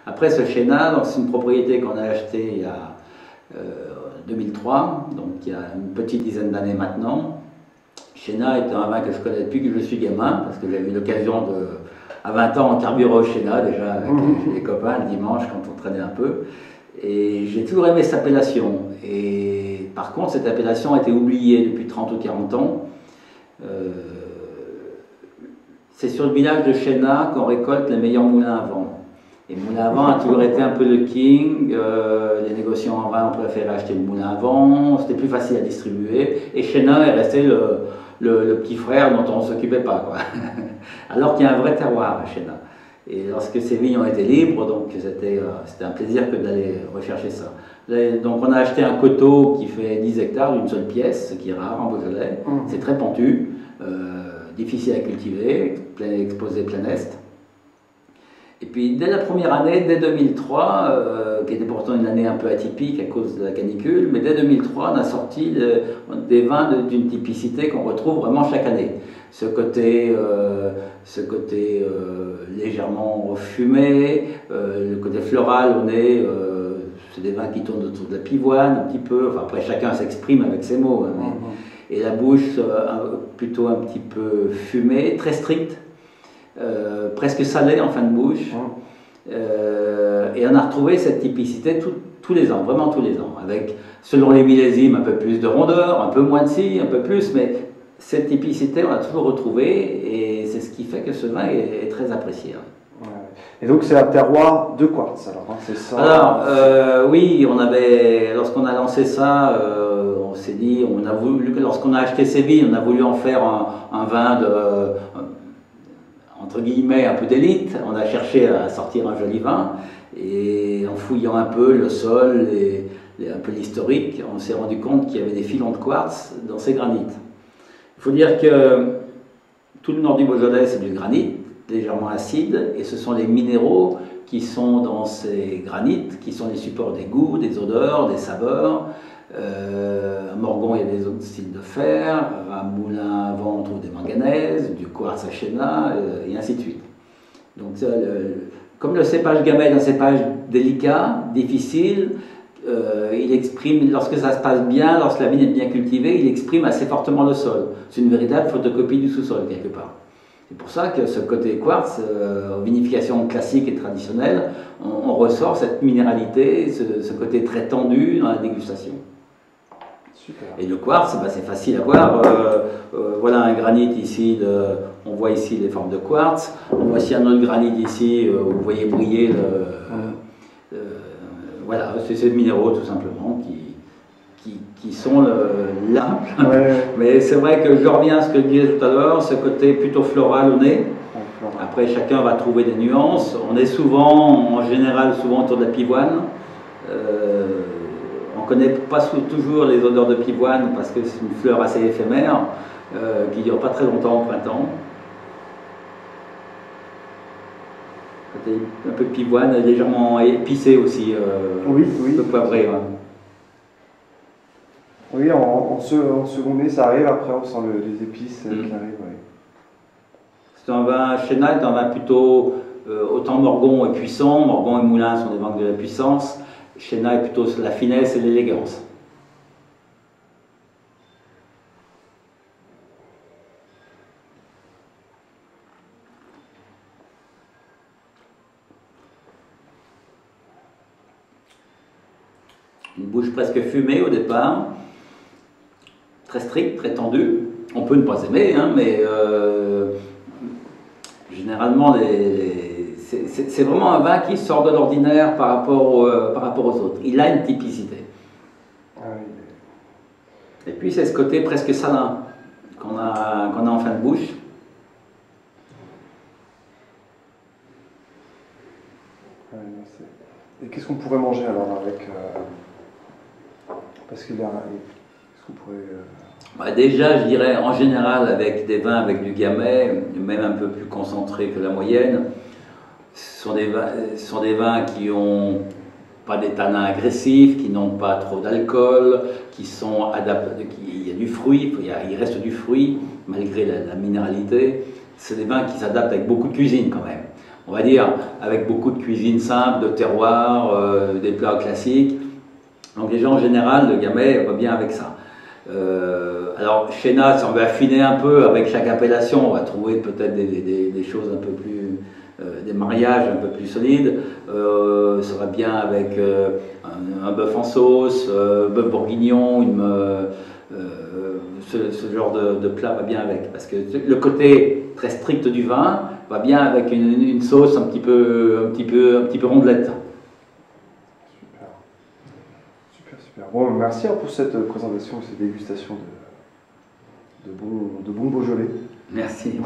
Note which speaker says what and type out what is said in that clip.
Speaker 1: Après ce Chenin, c'est une propriété qu'on a achetée il y a 2003, donc il y a une petite dizaine d'années maintenant. Chenin est un vin que je connais depuis que je suis gamin, parce que j'avais eu l'occasion de, à 20 ans, en carburant au Chenin déjà avec les copains le dimanche quand on traînait un peu. Et j'ai toujours aimé cette appellation. Et par contre, cette appellation a été oubliée depuis 30 ou 40 ans. C'est sur le village de Chenin qu'on récolte les meilleurs moulins à vent. Et le moulin à vent a toujours été un peu le king. Les négociants en vin ont préféré acheter le moulin à vent. C'était plus facile à distribuer. Et Chenin est resté le petit frère dont on ne s'occupait pas, quoi. Alors qu'il y a un vrai terroir à Chenin. Et lorsque ces vignes ont été libres, donc c'était un plaisir que d'aller rechercher ça. Donc on a acheté un coteau qui fait 10 hectares d'une seule pièce, ce qui est rare en Beaujolais. C'est très pentu, difficile à cultiver, exposé plein est. Et puis dès la première année, dès 2003, qui était pourtant une année un peu atypique à cause de la canicule, mais dès 2003 on a sorti des vins d'une typicité qu'on retrouve vraiment chaque année. Ce côté légèrement fumé, le côté floral au nez, c'est des vins qui tournent autour de la pivoine un petit peu, enfin après chacun s'exprime avec ses mots, hein, mais, et la bouche plutôt un petit peu fumée, très stricte, presque salée en fin de bouche, et on a retrouvé cette typicité tous les ans, vraiment tous les ans, avec selon les millésimes un peu plus de rondeur, un peu moins de scie, un peu plus, mais cette typicité, on l'a toujours retrouvée et c'est ce qui fait que ce vin est très apprécié.
Speaker 2: Ouais. Et donc c'est un terroir de quartz alors, hein, c'est ça?
Speaker 1: Alors, oui, lorsqu'on a lancé ça, on s'est dit, lorsqu'on a acheté ces vignes, on a voulu en faire un vin entre guillemets, un peu d'élite. On a cherché à sortir un joli vin et en fouillant un peu le sol et un peu l'historique, on s'est rendu compte qu'il y avait des filons de quartz dans ces granites. Il faut dire que tout le nord du Beaujolais, c'est du granit, légèrement acide, et ce sont les minéraux qui sont dans ces granites, qui sont les supports des goûts, des odeurs, des saveurs. À Morgon, il y a des oxydes de fer, à Moulin à Vent, on trouve des manganèses, du quartz à Chenin, et ainsi de suite. Donc, comme le cépage Gamay est un cépage délicat, difficile, il exprime, lorsque ça se passe bien, lorsque la vigne est bien cultivée, il exprime assez fortement le sol. C'est une véritable photocopie du sous-sol, quelque part. C'est pour ça que ce côté quartz, en vinification classique et traditionnelle, on ressort cette minéralité, ce côté très tendu dans la dégustation.
Speaker 2: Super.
Speaker 1: Et le quartz, c'est facile à voir. Voilà un granit ici, on voit ici les formes de quartz. On voit ici un autre granit ici, où vous voyez briller voilà, c'est ces minéraux tout simplement qui sont là.
Speaker 2: Ouais.
Speaker 1: Mais c'est vrai que je reviens à ce que je disais tout à l'heure, ce côté plutôt floral au nez. Après, chacun va trouver des nuances. On est souvent, en général, souvent autour de la pivoine. On ne connaît pas toujours les odeurs de pivoine parce que c'est une fleur assez éphémère qui ne dure pas très longtemps au printemps. Un peu de pivoine, légèrement épicé aussi,
Speaker 2: oui,
Speaker 1: un peu poivré. Ouais.
Speaker 2: Oui, en second nez, ça arrive, après on sent les épices qui arrivent. Oui.
Speaker 1: C'est un vin, Chenin est un vin plutôt, autant Morgon et puissant, Morgon et Moulin sont des vins de la puissance, Chenin est plutôt la finesse et l'élégance. Une bouche presque fumée au départ, très stricte, très tendue. On peut ne pas aimer, hein, mais généralement, c'est vraiment un vin qui sort de l'ordinaire par rapport aux autres. Il a une typicité.
Speaker 2: Ah oui.
Speaker 1: Et puis c'est ce côté presque salin qu'on a en fin de bouche.
Speaker 2: Et qu'est-ce qu'on pourrait manger alors avec parce qu'il a. Est-ce qu'on pourrait.
Speaker 1: Déjà, je dirais en général avec des vins avec du Gamay, même un peu plus concentré que la moyenne, ce sont des vins qui n'ont pas des tanins agressifs, qui n'ont pas trop d'alcool, qui sont adaptés, il y a du fruit, il reste du fruit malgré la minéralité. C'est des vins qui s'adaptent avec beaucoup de cuisine quand même. on va dire, avec beaucoup de cuisine simple, de terroir, des plats classiques. Donc les gens en général, le Gamay va bien avec ça. Alors Chéna, si on veut affiner un peu avec chaque appellation, on va trouver peut-être des choses un peu plus, des mariages un peu plus solides. Ça va bien avec un bœuf en sauce, bœuf bourguignon, ce genre de plat va bien avec. Parce que le côté très strict du vin va bien avec une sauce un petit peu rondelette.
Speaker 2: Super. Bon, merci pour cette présentation, cette dégustation de bons Beaujolais.
Speaker 1: Merci.